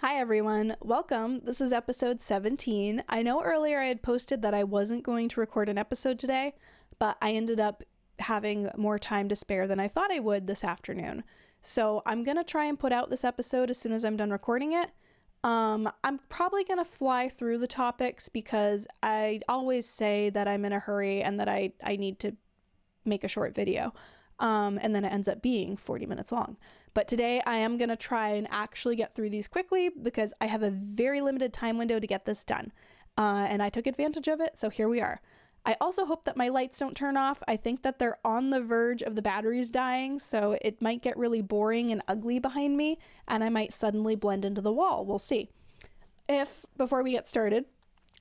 Hi everyone, welcome. This is episode 17. I know earlier I had posted that I wasn't going to record an episode today, but I ended up having more time to spare than I thought I would this afternoon. So I'm going to try and put out this episode as soon as I'm done recording it. I'm probably going to fly through the topics because I always say that I'm in a hurry and that I need to make a short video. And then it ends up being 40 minutes long. But today I am going to try and actually get through these quickly because I have a very limited time window to get this done. And I took advantage of it, so here we are. I also hope that my lights don't turn off. I think that they're on the verge of the batteries dying, so it might get really boring and ugly behind me, and I might suddenly blend into the wall. We'll see. If, before we get started,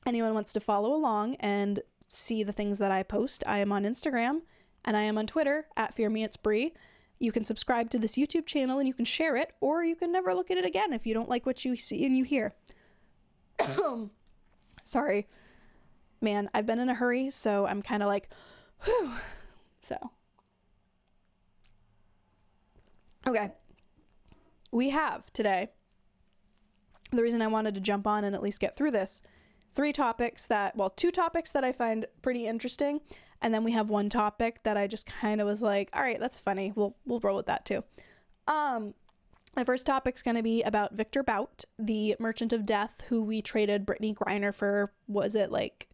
anyone wants to follow along and see the things that I post, I am on Instagram, and I am on Twitter at fearmeitsbre. You can subscribe to this YouTube channel and you can share it, or you can never look at it again if you don't like what you see and you hear. Sorry. Man, I've been in a hurry, so I'm kind of like, whew. So. Okay. We have today, the reason I wanted to jump on and at least get through this, two topics that I find pretty interesting. And then we have one topic that I just kind of was like, all right, that's funny. We'll roll with that too. The first topic's going to be about Viktor Bout, the merchant of death who we traded Brittany Griner for, was it like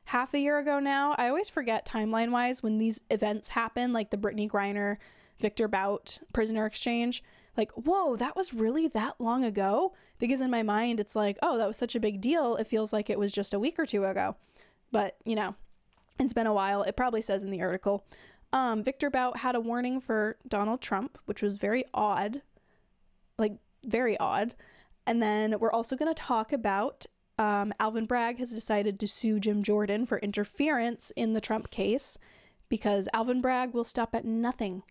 half a year ago now? I always forget timeline wise when these events happen, like the Brittany Griner, Viktor Bout prisoner exchange. Like, whoa, that was really that long ago? Because in my mind, it's like, oh, that was such a big deal. It feels like it was just a week or two ago. But, you know, it's been a while. It probably says in the article. Viktor Bout had a warning for Donald Trump, which was very odd. Like, very odd. And then we're also going to talk about Alvin Bragg has decided to sue Jim Jordan for interference in the Trump case because Alvin Bragg will stop at nothing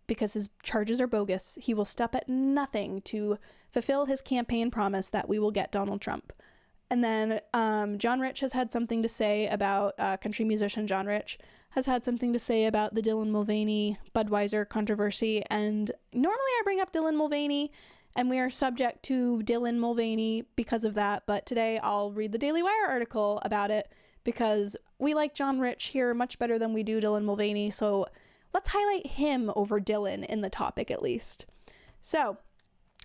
because his charges are bogus. He will stop at nothing to fulfill his campaign promise that we will get Donald Trump. And then John Rich has had something to say about, country musician John Rich has had something to say about the Dylan Mulvaney Budweiser controversy. And normally I bring up Dylan Mulvaney and we are subject to Dylan Mulvaney because of that. But today I'll read the Daily Wire article about it because we like John Rich here much better than we do Dylan Mulvaney. So let's highlight him over Dylan in the topic at least. So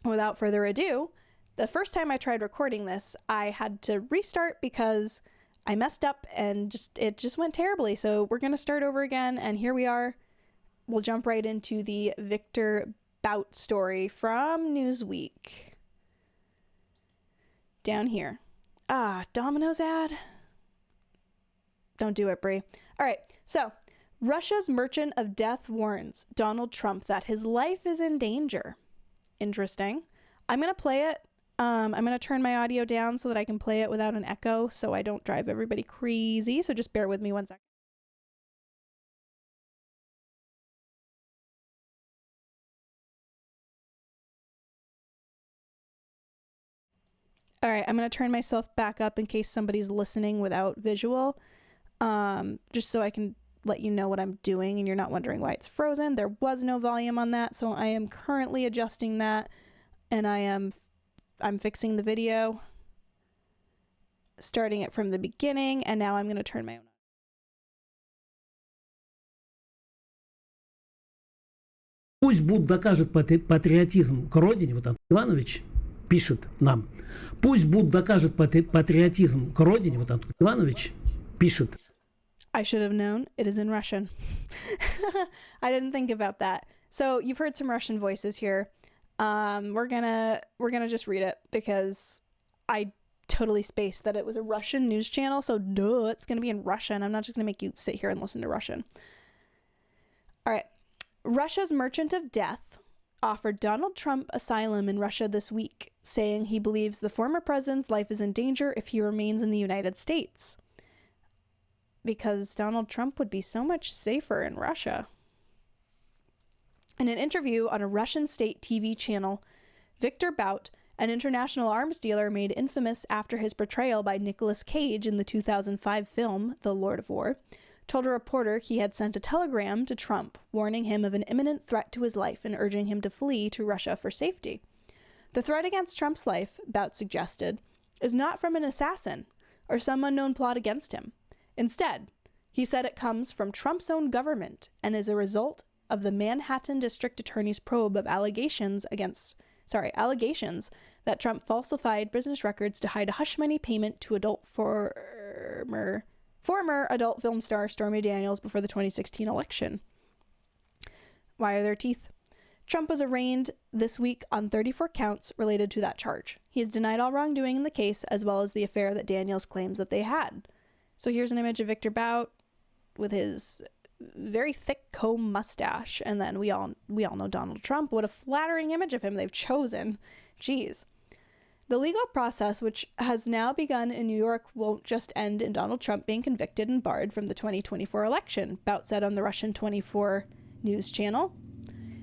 without further ado, the first time I tried recording this, I had to restart because I messed up and it just went terribly. So we're going to start over again. And here we are. We'll jump right into the Viktor Bout story from Newsweek. Down here. Domino's ad. Don't do it, Brie. All right. So Russia's merchant of death warns Donald Trump that his life is in danger. Interesting. I'm going to play it. I'm going to turn my audio down so that I can play it without an echo so I don't drive everybody crazy. So just bear with me 1 second. All right, I'm going to turn myself back up in case somebody's listening without visual, just so I can let you know what I'm doing and you're not wondering why it's frozen. There was no volume on that, so I am currently adjusting that, and I'm fixing the video, starting it from the beginning, and now I'm going to turn my own on. Пусть Бут докажет патриотизм к родине, вот Антон Иванович пишет нам. Пусть Бут докажет патриотизм к родине, вот Антон Иванович пишет. I should have known. It is in Russian. I didn't think about that. So you've heard some Russian voices here. We're gonna just read it because I totally spaced that it was a Russian news channel, so duh, it's gonna be in Russian. I'm not just gonna make you sit here and listen to Russian. All right. Russia's merchant of death offered Donald Trump asylum in Russia this week, saying he believes the former president's life is in danger if he remains in the United States. Because Donald Trump would be so much safer in Russia. In an interview on a Russian state TV channel, Viktor Bout, an international arms dealer made infamous after his portrayal by Nicolas Cage in the 2005 film The Lord of War, told a reporter he had sent a telegram to Trump warning him of an imminent threat to his life and urging him to flee to Russia for safety. The threat against Trump's life, Bout suggested, is not from an assassin or some unknown plot against him. Instead, he said it comes from Trump's own government and is a result of the Manhattan District Attorney's probe of allegations that Trump falsified business records to hide a hush money payment to former adult film star Stormy Daniels before the 2016 election. Why are there teeth? Trump was arraigned this week on 34 counts related to that charge. He has denied all wrongdoing in the case, as well as the affair that Daniels claims that they had. So here's an image of Viktor Bout with his very thick comb mustache, and then we all know Donald Trump. What a flattering image of him they've chosen. Jeez. The legal process, which has now begun in New York, won't just end in Donald Trump being convicted and barred from the 2024 election, Bout said on the Russian 24 news channel.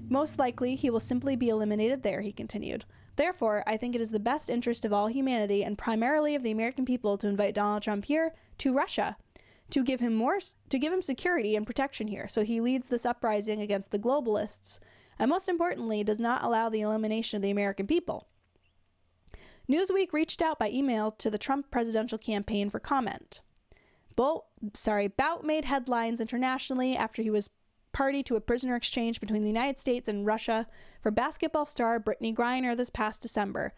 Most likely, he will simply be eliminated there, he continued. Therefore, I think it is the best interest of all humanity, and primarily of the American people, to invite Donald Trump here to Russia, to give him security and protection here, so he leads this uprising against the globalists, and most importantly, does not allow the elimination of the American people. Newsweek reached out by email to the Trump presidential campaign for comment. Bout made headlines internationally after he was party to a prisoner exchange between the United States and Russia for basketball star Brittany Griner this past December.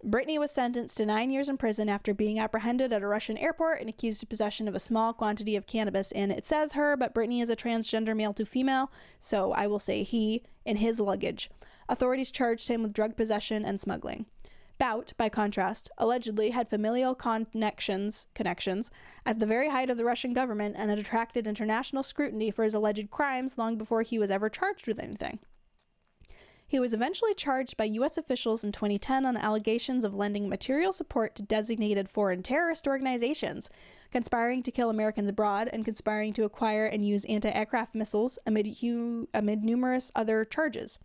Brittany was sentenced to 9 years in prison after being apprehended at a Russian airport and accused of possession of a small quantity of cannabis. And it says her, but Brittany is a transgender male to female, so I will say he in his luggage. Authorities charged him with drug possession and smuggling. Bout, by contrast, allegedly had familial connections at the very height of the Russian government and had attracted international scrutiny for his alleged crimes long before he was ever charged with anything. He was eventually charged by U.S. officials in 2010 on allegations of lending material support to designated foreign terrorist organizations, conspiring to kill Americans abroad, and conspiring to acquire and use anti-aircraft missiles amid numerous other charges.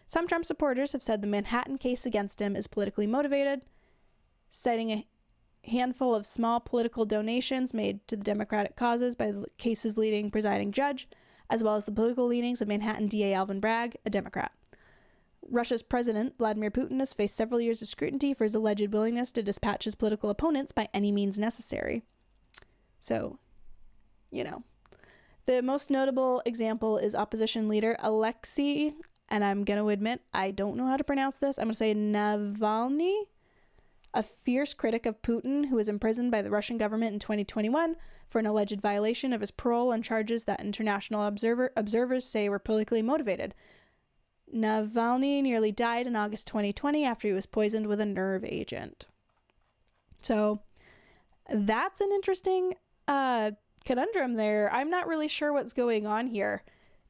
Some Trump supporters have said the Manhattan case against him is politically motivated, citing a handful of small political donations made to the Democratic causes by the case's leading presiding judge, as well as the political leanings of Manhattan DA Alvin Bragg, a Democrat. Russia's president, Vladimir Putin, has faced several years of scrutiny for his alleged willingness to dispatch his political opponents by any means necessary. So, The most notable example is opposition leader Alexei, and I'm going to admit, I don't know how to pronounce this. I'm going to say Navalny, a fierce critic of Putin who was imprisoned by the Russian government in 2021 for an alleged violation of his parole on charges that international observers say were politically motivated. Navalny nearly died in August 2020 after he was poisoned with a nerve agent. So that's an interesting conundrum there. I'm not really sure what's going on here.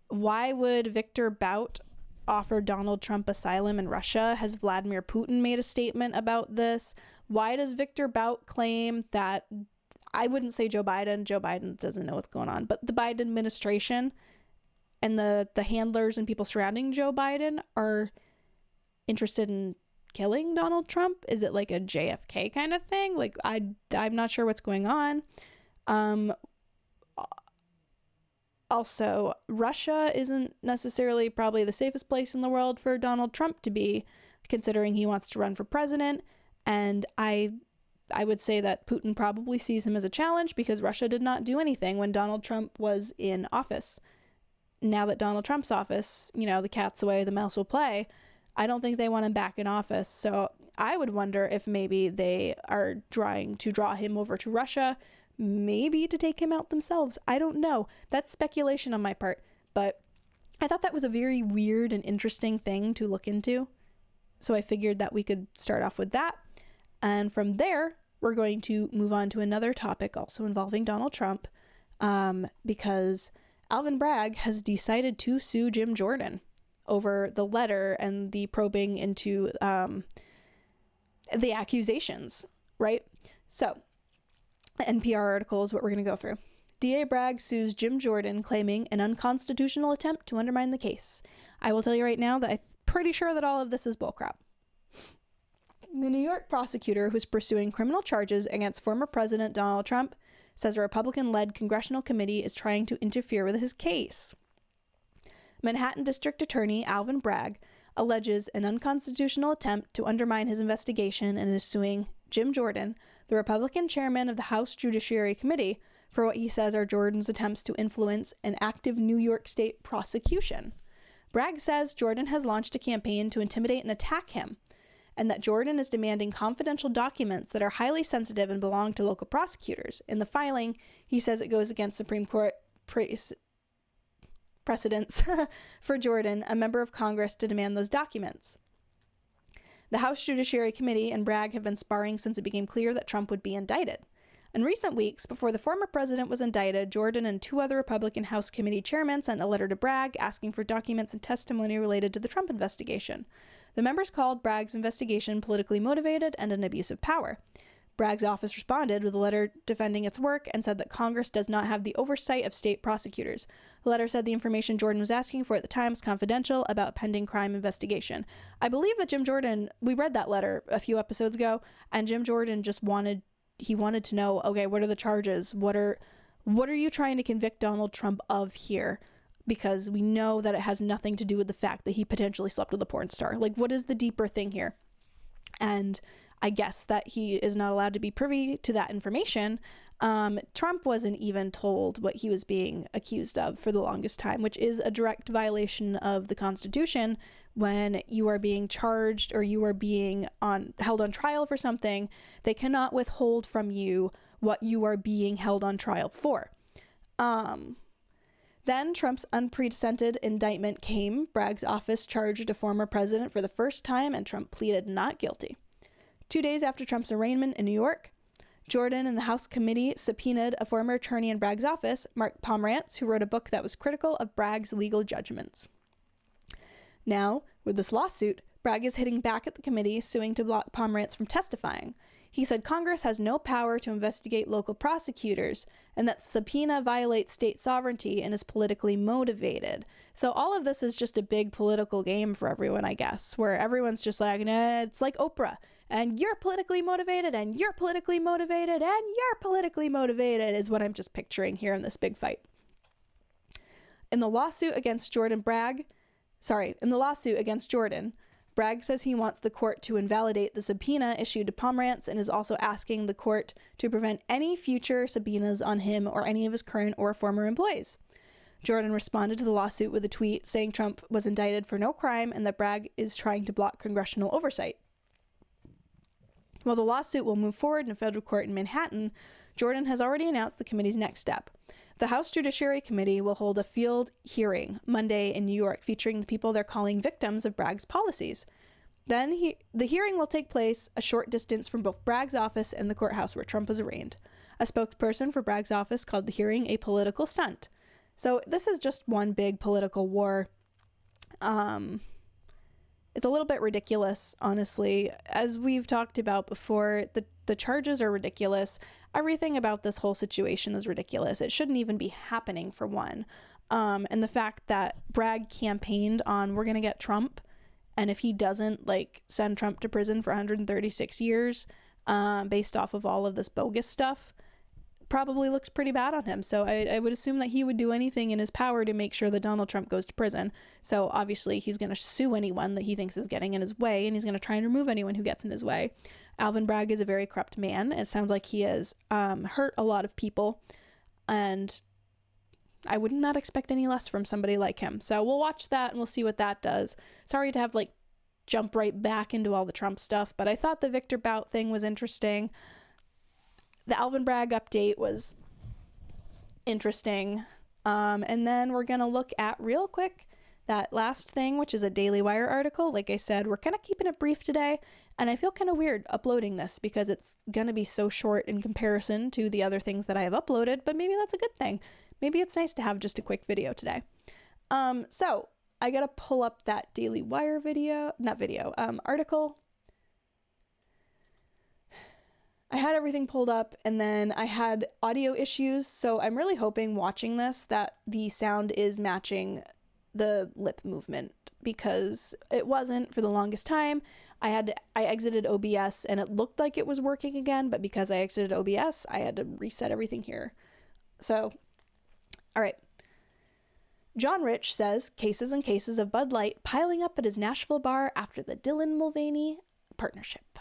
Why would Viktor Bout offer Donald Trump asylum in Russia? Has Vladimir Putin made a statement about this? Why does Viktor Bout claim that, I wouldn't say Joe Biden doesn't know what's going on, but the Biden administration and the handlers and people surrounding Joe Biden are interested in killing Donald Trump? Is it like a JFK kind of thing? Like, I'm not sure what's going on. Also, Russia isn't necessarily probably the safest place in the world for Donald Trump to be, considering he wants to run for president. And I would say that Putin probably sees him as a challenge because Russia did not do anything when Donald Trump was in office. Now that Donald Trump's office, the cat's away, the mouse will play, I don't think they want him back in office. So I would wonder if maybe they are trying to draw him over to Russia, maybe to take him out themselves. I don't know. That's speculation on my part, but I thought that was a very weird and interesting thing to look into. So I figured that we could start off with that. And from there, we're going to move on to another topic also involving Donald Trump, because Alvin Bragg has decided to sue Jim Jordan over the letter and the probing into the accusations, right? So NPR article is what we're going to go through. DA Bragg sues Jim Jordan, claiming an unconstitutional attempt to undermine the case. I will tell you right now that I'm pretty sure that all of this is bullcrap. The New York prosecutor who's pursuing criminal charges against former President Donald Trump says a Republican-led congressional committee is trying to interfere with his case. Manhattan District Attorney Alvin Bragg alleges an unconstitutional attempt to undermine his investigation and is suing Jim Jordan, the Republican chairman of the House Judiciary Committee, for what he says are Jordan's attempts to influence an active New York State prosecution. Bragg says Jordan has launched a campaign to intimidate and attack him, and that Jordan is demanding confidential documents that are highly sensitive and belong to local prosecutors. In the filing, he says it goes against Supreme Court precedents for Jordan, a member of Congress, to demand those documents. The House Judiciary Committee and Bragg have been sparring since it became clear that Trump would be indicted. In recent weeks, before the former president was indicted, Jordan and 2 other Republican House committee chairmen sent a letter to Bragg asking for documents and testimony related to the Trump investigation. The members called Bragg's investigation politically motivated and an abuse of power. Bragg's office responded with a letter defending its work and said that Congress does not have the oversight of state prosecutors. The letter said the information Jordan was asking for at the time was confidential about a pending crime investigation. I believe that Jim Jordan, we read that letter a few episodes ago, and Jim Jordan just wanted to know, okay, what are the charges? What are you trying to convict Donald Trump of here? Because we know that it has nothing to do with the fact that he potentially slept with a porn star. Like, what is the deeper thing here? And I guess that he is not allowed to be privy to that information. Trump wasn't even told what he was being accused of for the longest time, which is a direct violation of the Constitution. When you are being charged or you are being held on trial for something, they cannot withhold from you what you are being held on trial for. Then Trump's unprecedented indictment came. Bragg's office charged a former president for the first time, and Trump pleaded not guilty. 2 days after Trump's arraignment in New York, Jordan and the House committee subpoenaed a former attorney in Bragg's office, Mark Pomerantz, who wrote a book that was critical of Bragg's legal judgments. Now, with this lawsuit, Bragg is hitting back at the committee, suing to block Pomerantz from testifying. He said Congress has no power to investigate local prosecutors, and that subpoena violates state sovereignty and is politically motivated. So all of this is just a big political game for everyone, I guess, where everyone's just like, nah, it's like Oprah, and you're politically motivated, and you're politically motivated, and you're politically motivated, is what I'm just picturing here in this big fight. In the lawsuit against Jordan, Bragg says he wants the court to invalidate the subpoena issued to Pomerantz and is also asking the court to prevent any future subpoenas on him or any of his current or former employees. Jordan responded to the lawsuit with a tweet saying Trump was indicted for no crime and that Bragg is trying to block congressional oversight. While the lawsuit will move forward in a federal court in Manhattan, Jordan has already announced the committee's next step. The House Judiciary Committee will hold a field hearing Monday in New York featuring the people they're calling victims of Bragg's policies. Then the hearing will take place a short distance from both Bragg's office and the courthouse where Trump was arraigned. A spokesperson for Bragg's office called the hearing a political stunt. So this is just one big political war. It's a little bit ridiculous, honestly. As we've talked about before, the charges are ridiculous. Everything about this whole situation is ridiculous. It shouldn't even be happening, for one. And the fact that Bragg campaigned on, we're going to get Trump, and if he doesn't, send Trump to prison for 136 years, based off of all of this bogus stuff, probably looks pretty bad on him. So I would assume that he would do anything in his power to make sure that Donald Trump goes to prison. So obviously he's going to sue anyone that he thinks is getting in his way, and he's going to try and remove anyone who gets in his way. Alvin Bragg is a very corrupt man. It sounds like he has hurt a lot of people, and I would not expect any less from somebody like him. So we'll watch that and we'll see what that does. Sorry to have jump right back into all the Trump stuff, but I thought the Viktor Bout thing was interesting. The Alvin Bragg update was interesting. And then we're going to look at real quick that last thing, which is a Daily Wire article. Like I said, we're kind of keeping it brief today. And I feel kind of weird uploading this because it's going to be so short in comparison to the other things that I have uploaded. But maybe that's a good thing. Maybe it's nice to have just a quick video today. So I got to pull up that Daily Wire article. I had everything pulled up and then I had audio issues, so I'm really hoping watching this that the sound is matching the lip movement, because it wasn't for the longest time. I exited OBS and it looked like it was working again, but because I exited OBS, I had to reset everything here. So, all right. John Rich says cases and cases of Bud Light piling up at his Nashville bar after the Dylan Mulvaney partnership.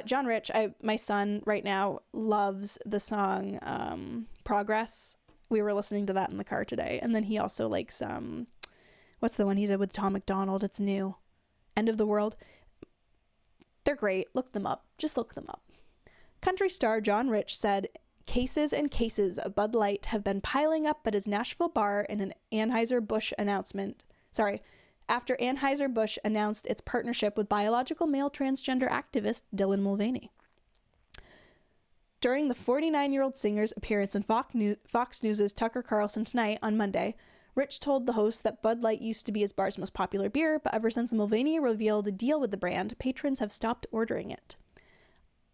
John Rich, my son right now loves the song Progress. We were listening to that in the car today. And then he also likes, what's the one he did with Tom McDonald? It's new. End of the World. They're great. Look them up. Just look them up. Country star John Rich said cases and cases of Bud Light have been piling up at his Nashville bar in an Anheuser-Busch announcement. After Anheuser-Busch announced its partnership with biological male transgender activist Dylan Mulvaney. During the 49-year-old singer's appearance in Fox News' Tucker Carlson Tonight on Monday, Rich told the host that Bud Light used to be his bar's most popular beer, but ever since Mulvaney revealed a deal with the brand, patrons have stopped ordering it.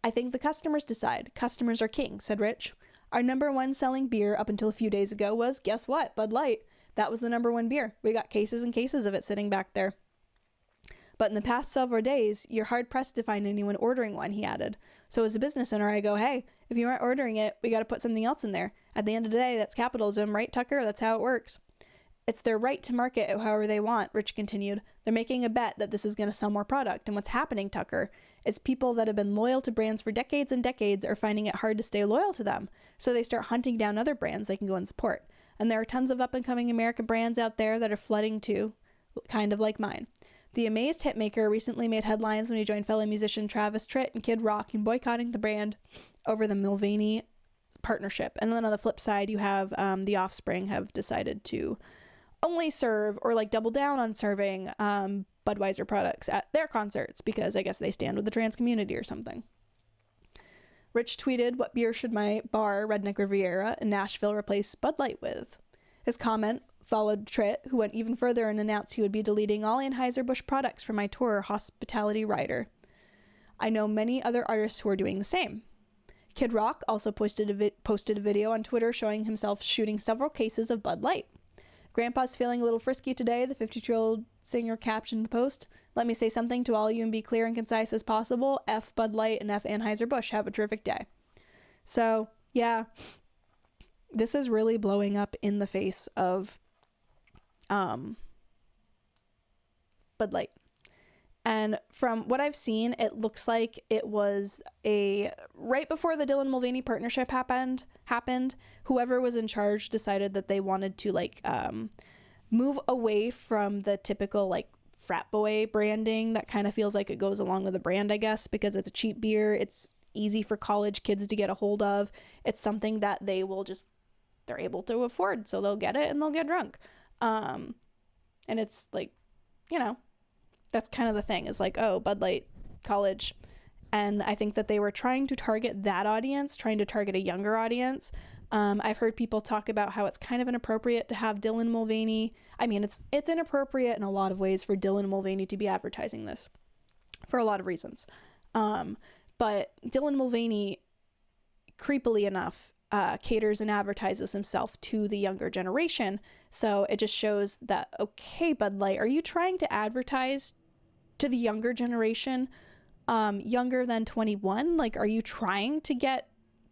I think the customers decide. Customers are king, said Rich. Our number one selling beer up until a few days ago was, guess what, Bud Light. That was the number one beer. We got cases and cases of it sitting back there. But in the past several days, you're hard-pressed to find anyone ordering one, he added. So as a business owner, I go, hey, if you aren't ordering it, we got to put something else in there. At the end of the day, that's capitalism, right, Tucker? That's how it works. It's their right to market it however they want, Rich continued. They're making a bet that this is going to sell more product. And what's happening, Tucker, is people that have been loyal to brands for decades and decades are finding it hard to stay loyal to them. So they start hunting down other brands they can go and support. And there are tons of up-and-coming American brands out there that are flooding too, kind of like mine. The Amazed hitmaker recently made headlines when he joined fellow musician Travis Tritt and Kid Rock in boycotting the brand over the Mulvaney partnership. And then on the flip side, you have The Offspring have decided to only serve or like double down on serving Budweiser products at their concerts because I guess they stand with the trans community or something. Rich tweeted, what beer should my bar, Redneck Riviera, in Nashville replace Bud Light with? His comment followed Tritt, who went even further and announced he would be deleting all Anheuser-Busch products from my tour Hospitality Rider. I know many other artists who are doing the same. Kid Rock also posted a video on Twitter showing himself shooting several cases of Bud Light. Grandpa's feeling a little frisky today, the 52-year-old singer captioned the post. Let me say something to all you and be clear and concise as possible. F Bud Light and F Anheuser-Busch. Have a terrific day. So, yeah, this is really blowing up in the face of Bud Light. And from what I've seen, it looks like it was right before the Dylan Mulvaney partnership happened, whoever was in charge decided that they wanted to move away from the typical frat boy branding that kind of feels like it goes along with the brand, I guess, because it's a cheap beer. It's easy for college kids to get a hold of. It's something that they're able to afford. So they'll get it and they'll get drunk. And it's that's kind of the thing is Bud Light, college. And I think that they were trying to target that audience, trying to target a younger audience. I've heard people talk about how it's kind of inappropriate to have Dylan Mulvaney. I mean, it's inappropriate in a lot of ways for Dylan Mulvaney to be advertising this for a lot of reasons. But Dylan Mulvaney, creepily enough, caters and advertises himself to the younger generation. So it just shows that, okay, Bud Light, are you trying to advertise to the younger generation, younger than 21? Are you trying to get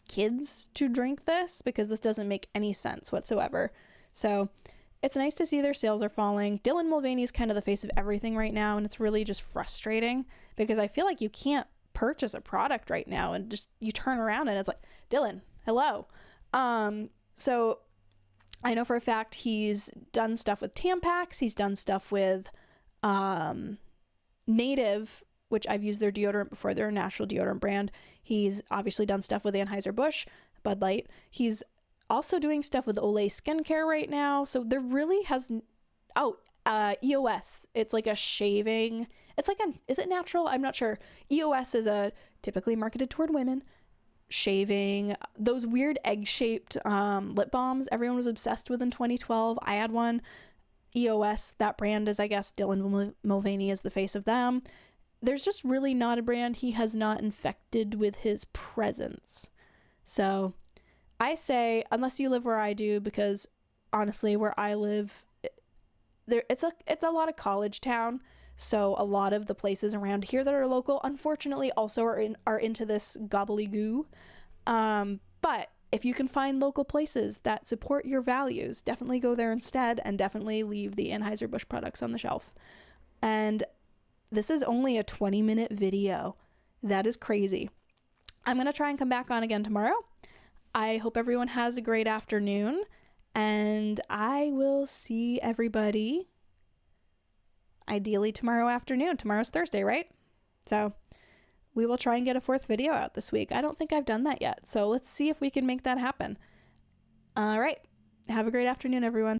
kids to drink this? Because this doesn't make any sense whatsoever. So it's nice to see their sales are falling. Dylan Mulvaney is kind of the face of everything right now, and it's really just frustrating because I feel like you can't purchase a product right now and just you turn around and it's like, Dylan, hello. So I know for a fact he's done stuff with Tampax. He's done stuff with Native, which I've used their deodorant before. They're a natural deodorant brand. He's obviously done stuff with Anheuser-Busch, Bud Light. He's also doing stuff with Olay Skincare right now. So there really has... EOS. It's like a shaving... is it natural? I'm not sure. EOS is typically marketed toward women. Shaving, those weird egg-shaped lip balms everyone was obsessed with in 2012. I had one. EOS, that brand is, I guess, Dylan Mulvaney is the face of them. There's just really not a brand he has not infected with his presence. So I say, unless you live where I do, because honestly, where I live, it's a lot of college town. So a lot of the places around here that are local, unfortunately, also are into this gobbledygoo. But if you can find local places that support your values, definitely go there instead, and definitely leave the Anheuser-Busch products on the shelf. And this is only a 20-minute video. That is crazy. I'm going to try and come back on again tomorrow. I hope everyone has a great afternoon, and I will see everybody ideally tomorrow afternoon. Tomorrow's Thursday, right? So we will try and get a 4th video out this week. I don't think I've done that yet, so let's see if we can make that happen. All right. Have a great afternoon, everyone.